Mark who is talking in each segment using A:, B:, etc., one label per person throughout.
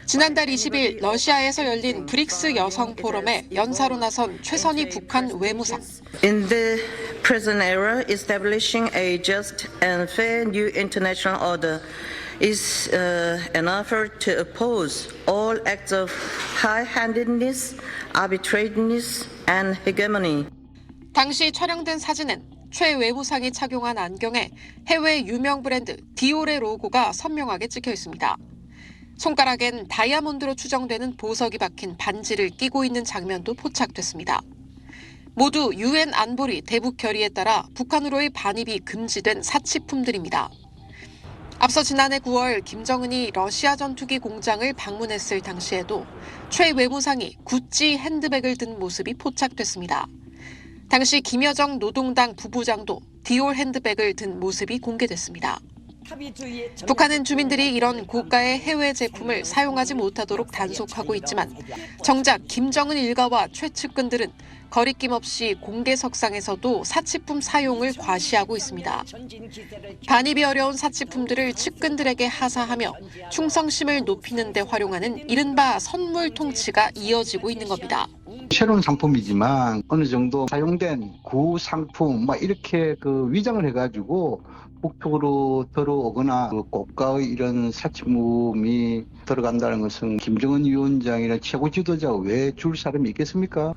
A: 지난달 20일 러시아에서 열린 브릭스 여성 포럼에 연사로 나선 최선희 북한 외무상.
B: In the present era, establishing a just and fair new international order is an effort to oppose all acts of high-handedness, arbitrariness, and hegemony.
A: 당시 촬영된 사진은 최 외무상이 착용한 안경에 해외 유명 브랜드 디올의 로고가 선명하게 찍혀 있습니다. 손가락엔 다이아몬드로 추정되는 보석이 박힌 반지를 끼고 있는 장면도 포착됐습니다. 모두 유엔 안보리 대북 결의에 따라 북한으로의 반입이 금지된 사치품들입니다. 앞서 지난해 9월 김정은이 러시아 전투기 공장을 방문했을 당시에도 최 외무상이 구찌 핸드백을 든 모습이 포착됐습니다. 당시 김여정 노동당 부부장도 디올 핸드백을 든 모습이 공개됐습니다. 북한은 주민들이 이런 고가의 해외 제품을 사용하지 못하도록 단속하고 있지만 정작 김정은 일가와 최측근들은 거리낌 없이 공개석상에서도 사치품 사용을 과시하고 있습니다. 반입이 어려운 사치품들을 측근들에게 하사하며 충성심을 높이는 데 활용하는 이른바 선물 통치가 이어지고 있는 겁니다.
C: 새로운 상품이지만 어느 정도 사용된 구상품 이렇게 위장을 해가지고 북쪽으로 들어오거나 고가의 이런 사치품이 들어간다는 것은 김정은 위원장이나 최고 지도자가 왜 줄 사람이 있겠습니까?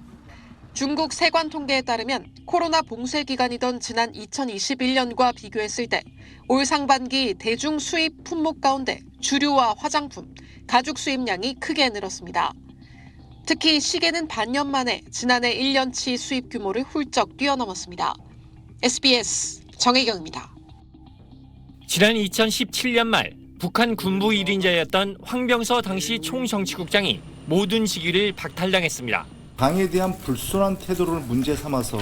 A: 중국 세관 통계에 따르면 코로나 봉쇄 기간이던 지난 2021년과 비교했을 때 올 상반기 대중 수입 품목 가운데 주류와 화장품, 가죽 수입량이 크게 늘었습니다. 특히 시계는 반년 만에 지난해 1년치 수입 규모를 훌쩍 뛰어넘었습니다. SBS 정혜경입니다.
D: 지난 2017년 말 북한 군부 1인자였던 황병서 당시 총정치국장이 모든 직위를 박탈당했습니다.
E: 당에 대한 불순한 태도를 문제 삼아서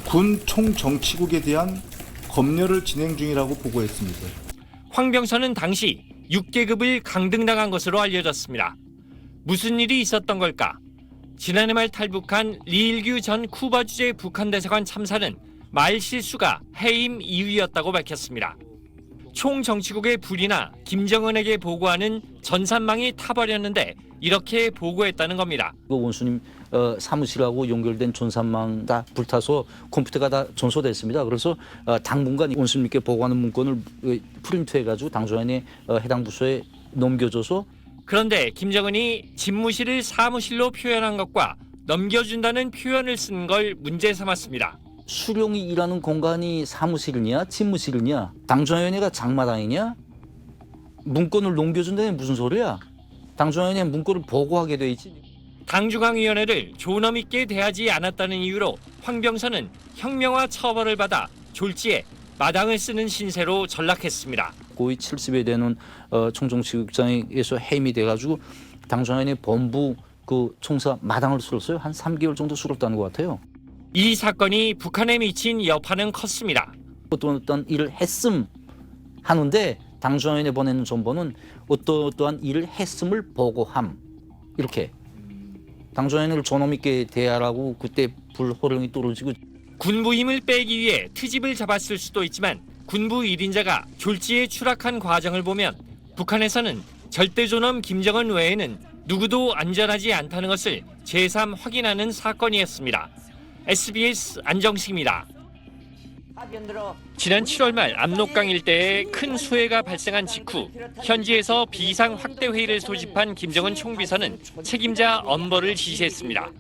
E: 군 총정치국에 대한 검열을 진행 중이라고 보고했습니다.
D: 황병서는 당시 6계급을 강등당한 것으로 알려졌습니다. 무슨 일이 있었던 걸까? 지난해 말 탈북한 리일규 전 쿠바 주재 북한 대사관 참사는 말 실수가 해임 이유였다고 밝혔습니다. 총정치국의 불이나 김정은에게 보고하는 전산망이 타버렸는데 이렇게 보고했다는 겁니다.
F: 원수님 사무실하고 연결된 전산망 다 불타서 컴퓨터가 다 전소됐습니다. 그래서 당분간 원수님께 보고하는 문건을 프린트해가지고 당조연의 해당 부서에 넘겨줘서
D: 그런데 김정은이 집무실을 사무실로 표현한 것과 넘겨준다는 표현을 쓴 걸 문제 삼았습니다.
F: 수령이 일하는 공간이 사무실이냐 집무실이냐 당조연회가 장마당이냐 문건을 넘겨준다는 무슨 소리야? 당조연회 문건을 보고하게 돼 있지.
D: 당중앙위원회를 존엄 있게 대하지 않았다는 이유로 황병서는 형명화 처벌을 받아 졸지에 마당을 쓰는 신세로 전락했습니다.
F: 거의 70에 되는 총정치국장에서 해임이 돼가지고 당조연회 본부 총사 마당을 쓸었어요. 한 3개월 정도 쓸었다는 것 같아요.
D: 이 사건이 북한에 미친 여파는 컸습니다.
F: 어떤 일을 했음 하는데 당조연에 보내는 정보는 어떠한 일을 했음을 보고함 이렇게 당조연을 존엄 있게 대하라고 그때 불호령이 떨어지고
D: 군부 힘을 빼기 위해 트집을 잡았을 수도 있지만 군부 1인자가 졸지에 추락한 과정을 보면 북한에서는 절대존엄 김정은 외에는 누구도 안전하지 않다는 것을 재삼 확인하는 사건이었습니다. SBS 안정식입니다. 지난 7월 말 압록강 일대에 큰 수해가 발생한 직후 현지에서 비상 확대 회의를 소집한 김정은 총비서는 책임자 엄벌을 지시했습니다.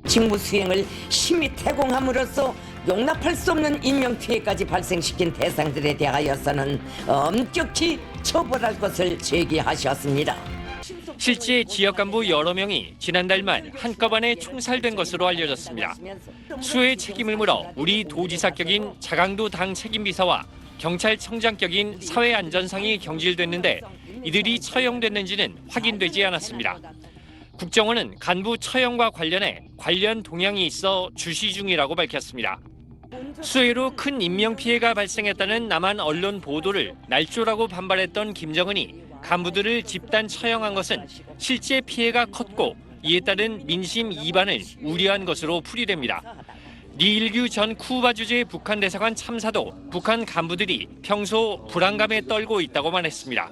G: 직무 수행을 심히 태공함으로써 용납할 수 없는 인명피해까지 발생시킨 대상들에 대하여서는 엄격히 처벌할 것을 제기하셨습니다.
D: 실제 지역 간부 여러 명이 지난달 말 한꺼번에 총살된 것으로 알려졌습니다. 수해 책임을 물어 우리 도지사격인 자강도 당 책임비서와 경찰청장격인 사회안전상이 경질됐는데 이들이 처형됐는지는 확인되지 않았습니다. 국정원은 간부 처형과 관련해 관련 동향이 있어 주시 중이라고 밝혔습니다. 수해로 큰 인명피해가 발생했다는 남한 언론 보도를 날조라고 반발했던 김정은이 간부들을 집단 처형한 것은 실제 피해가 컸고 이에 따른 민심 이반을 우려한 것으로 풀이됩니다. 리일규 전 쿠바 주재 북한 대사관 참사도 북한 간부들이 평소 불안감에 떨고 있다고 말했습니다.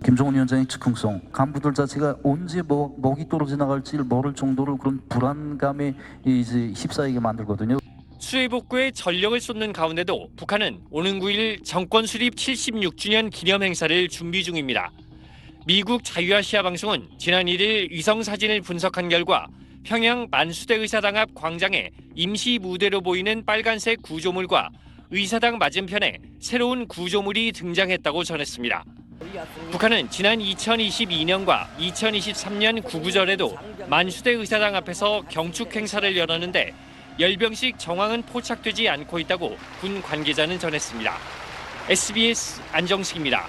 F: 김정은 위원장의 즉흥성, 간부들 자체가 언제 먹이 떨어져 나갈지를 모를 정도로 그런 불안감에 이제 휩싸이게 만들거든요.
D: 수해 복구에 전력을 쏟는 가운데도 북한은 오는 9일 정권 수립 76주년 기념 행사를 준비 중입니다. 미국 자유아시아 방송은 지난 1일 위성 사진을 분석한 결과 평양 만수대 의사당 앞 광장에 임시 무대로 보이는 빨간색 구조물과 의사당 맞은편에 새로운 구조물이 등장했다고 전했습니다. 북한은 지난 2022년과 2023년 구구절에도 만수대 의사당 앞에서 경축 행사를 열었는데 열병식 정황은 포착되지 않고 있다고 군 관계자는 전했습니다. SBS 안정식입니다.